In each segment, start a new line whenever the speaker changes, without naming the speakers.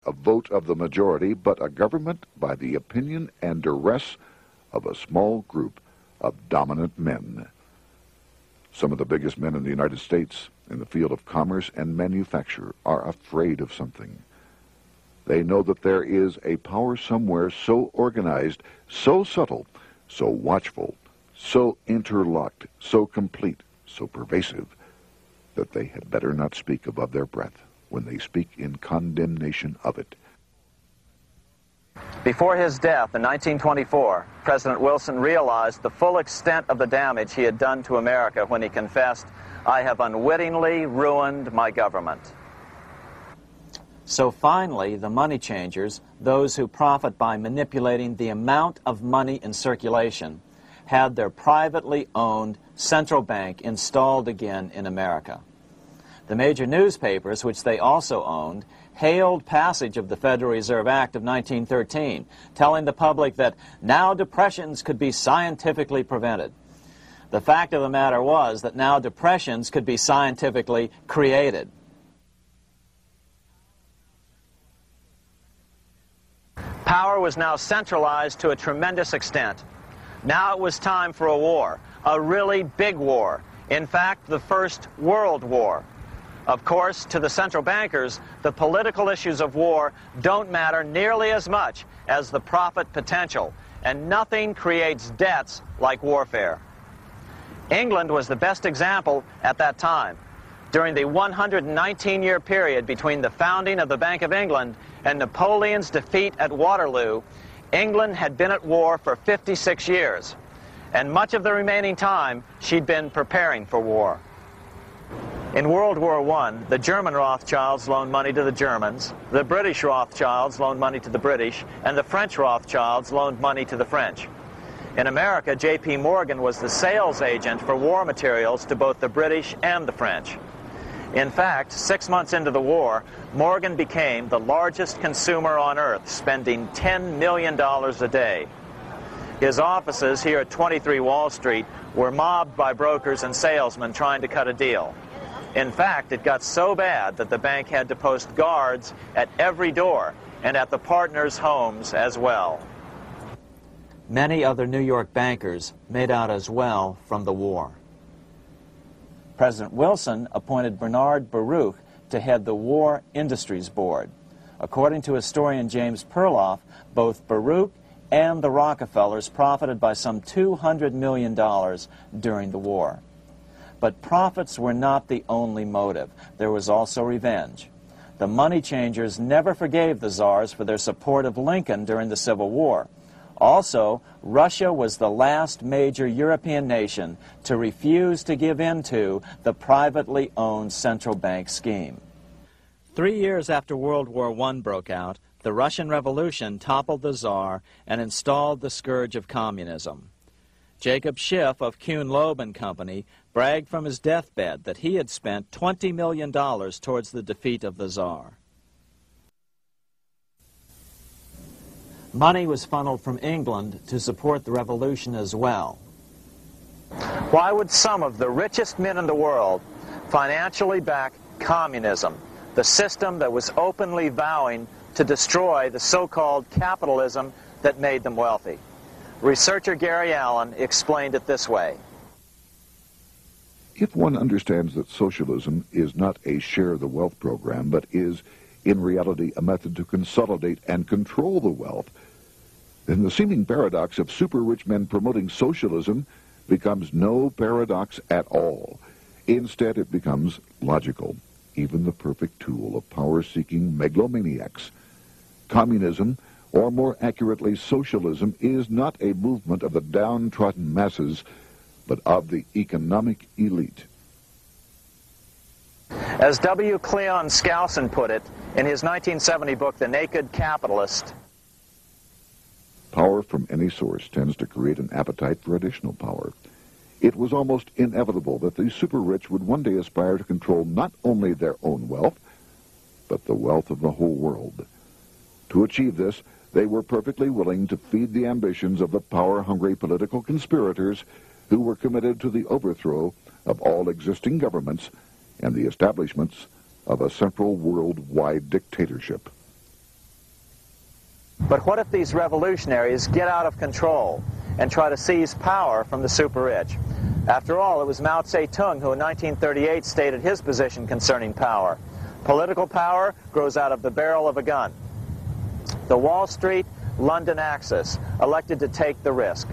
a vote of the majority, but a government by the opinion and duress of a small group of dominant men. Some of the biggest men in the United States in the field of commerce and manufacture are afraid of something. They know that there is a power somewhere so organized, so subtle, so watchful, so interlocked, so complete, so pervasive, that they had better not speak above their breath when they speak in condemnation of it.
Before his death in 1924, President Wilson realized the full extent of the damage he had done to America when he confessed, "I have unwittingly ruined my government." So finally, the money changers, those who profit by manipulating the amount of money in circulation, had their privately owned central bank installed again in America. The major newspapers, which they also owned, hailed passage of the Federal Reserve Act of 1913, telling the public that now depressions could be scientifically prevented. The fact of the matter was that now depressions could be scientifically created. Power was now centralized to a tremendous extent. Now it was time for a war, a really big war. In fact, the First World War. Of course, to the central bankers, the political issues of war don't matter nearly as much as the profit potential, and nothing creates debts like warfare. England was the best example at that time. During the 119-year period between the founding of the Bank of England and Napoleon's defeat at Waterloo, England had been at war for 56 years, and much of the remaining time she'd been preparing for war. In World War I, the German Rothschilds loaned money to the Germans, the British Rothschilds loaned money to the British, and the French Rothschilds loaned money to the French. In America, J.P. Morgan was the sales agent for war materials to both the British and the French. In fact, 6 months into the war, Morgan became the largest consumer on earth, spending $10 million a day. His offices here at 23 Wall Street were mobbed by brokers and salesmen trying to cut a deal. In fact, it got so bad that the bank had to post guards at every door and at the partners' homes as well. Many other New York bankers made out as well from the war. President Wilson appointed Bernard Baruch to head the War Industries Board. According to historian James Perloff, both Baruch and the Rockefellers profited by some $200 million during the war. But profits were not the only motive. There was also revenge. The money changers never forgave the czars for their support of Lincoln during the Civil War. Also, Russia was the last major European nation to refuse to give in to the privately owned central bank scheme. 3 years after World War I broke out, the Russian Revolution toppled the Tsar and installed the scourge of communism. Jacob Schiff of Kuhn Loeb and Company bragged from his deathbed that he had spent $20 million towards the defeat of the Tsar. Money was funneled from England to support the revolution as well. Why would some of the richest men in the world financially back communism, the system that was openly vowing to destroy the so-called capitalism that made them wealthy? Researcher Gary Allen explained it this way.
If one understands that socialism is not a share the wealth program, but is, in reality, a method to consolidate and control the wealth, then the seeming paradox of super-rich men promoting socialism becomes no paradox at all. Instead, it becomes logical, even the perfect tool of power-seeking megalomaniacs. Communism, or more accurately, socialism, is not a movement of the downtrodden masses, but of the economic elite.
As W. Cleon Skousen put it in his 1970 book, The Naked Capitalist,
power from any source tends to create an appetite for additional power. It was almost inevitable that the super-rich would one day aspire to control not only their own wealth, but the wealth of the whole world. To achieve this, they were perfectly willing to feed the ambitions of the power-hungry political conspirators who were committed to the overthrow of all existing governments and the establishments of a central worldwide dictatorship.
But what if these revolutionaries get out of control and try to seize power from the super-rich? After all, it was Mao Zedong who in 1938 stated his position concerning power. Political power grows out of the barrel of a gun. The Wall Street London axis elected to take the risk.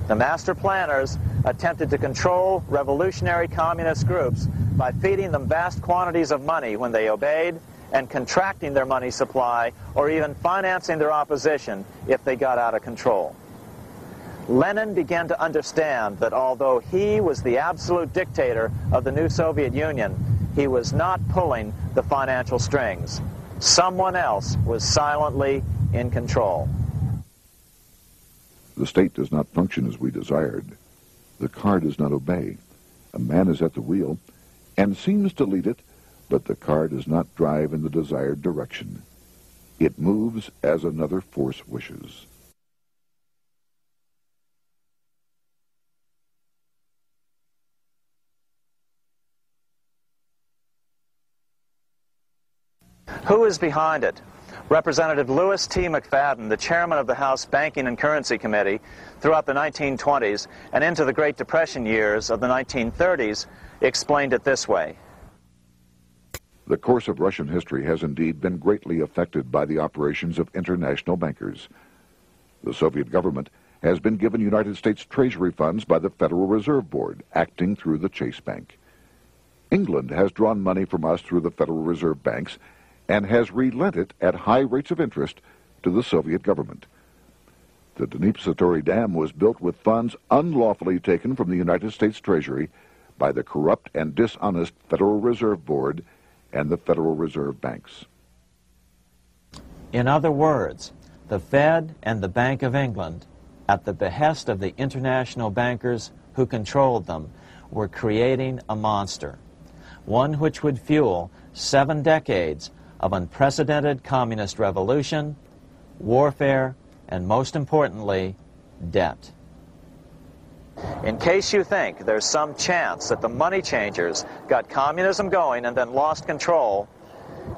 The master planners attempted to control revolutionary communist groups by feeding them vast quantities of money when they obeyed and contracting their money supply or even financing their opposition if they got out of control. Lenin began to understand that although he was the absolute dictator of the new Soviet Union, he was not pulling the financial strings. Someone else was silently in control.
The state does not function as we desired. The car does not obey. A man is at the wheel and seems to lead it, but the car does not drive in the desired direction. It moves as another force wishes.
Who is behind it? Representative Louis T. McFadden, the chairman of the House Banking and Currency Committee throughout the 1920s and into the Great Depression years of the 1930s, explained it this way.
The course of Russian history has indeed been greatly affected by the operations of international bankers. The Soviet government has been given United States Treasury funds by the Federal Reserve Board, acting through the Chase Bank. England has drawn money from us through the Federal Reserve banks and has relent it at high rates of interest to the Soviet government. The napisy Dam was built with funds unlawfully taken from the United States Treasury by the corrupt and dishonest Federal Reserve Board and the Federal Reserve banks.
In other words, the Fed and the Bank of England, at the behest of the international bankers who controlled them, were creating a monster, one which would fuel 7 decades of unprecedented communist revolution, warfare, and most importantly, debt. In case you think there's some chance that the money changers got communism going and then lost control,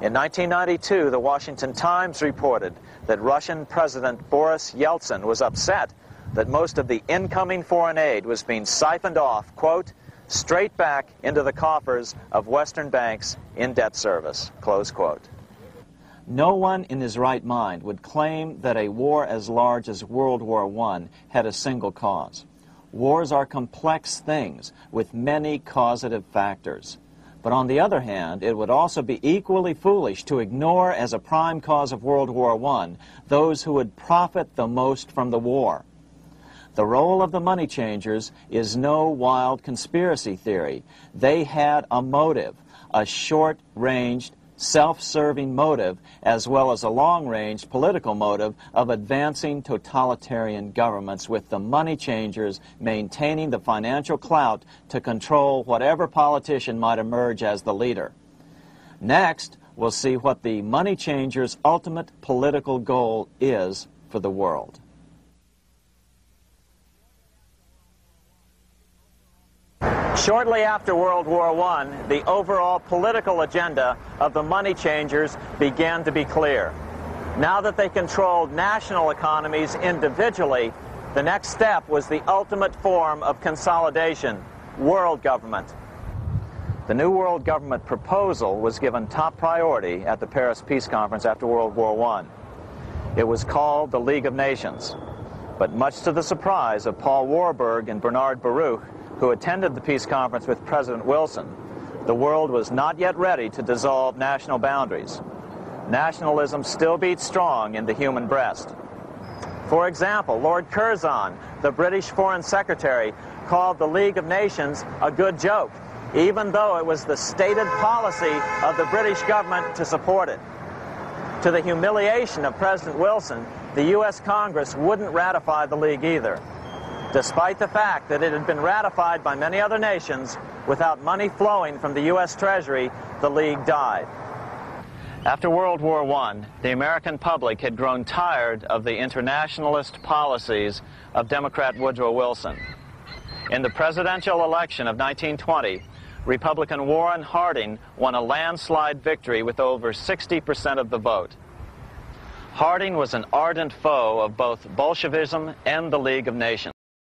in 1992, the Washington Times reported that Russian President Boris Yeltsin was upset that most of the incoming foreign aid was being siphoned off, quote, straight back into the coffers of Western banks in debt service, close quote. No one in his right mind would claim that a war as large as World War I had a single cause. Wars are complex things with many causative factors. But on the other hand, it would also be equally foolish to ignore as a prime cause of World War I those who would profit the most from the war. The role of the money changers is no wild conspiracy theory. They had a motive, a short-ranged, self-serving motive, as well as a long-range political motive of advancing totalitarian governments, with the money changers maintaining the financial clout to control whatever politician might emerge as the leader. Next, we'll see what the money changers' ultimate political goal is for the world. Shortly after World War I, the overall political agenda of the money changers began to be clear. Now that they controlled national economies individually, the next step was the ultimate form of consolidation, world government. The new world government proposal was given top priority at the Paris Peace Conference after World War I. It was called the League of Nations, but much to the surprise of Paul Warburg and Bernard Baruch, who attended the peace conference with President Wilson, the world was not yet ready to dissolve national boundaries. Nationalism still beats strong in the human breast. For example, Lord Curzon, the British Foreign Secretary, called the League of Nations a good joke, even though it was the stated policy of the British government to support it. To the humiliation of President Wilson, the U.S. Congress wouldn't ratify the League either. Despite the fact that it had been ratified by many other nations, without money flowing from the U.S. Treasury, the League died. After World War I, the American public had grown tired of the internationalist policies of Democrat Woodrow Wilson. In the presidential election of 1920, Republican Warren Harding won a landslide victory with over 60% of the vote. Harding was an ardent foe of both Bolshevism and the League of Nations.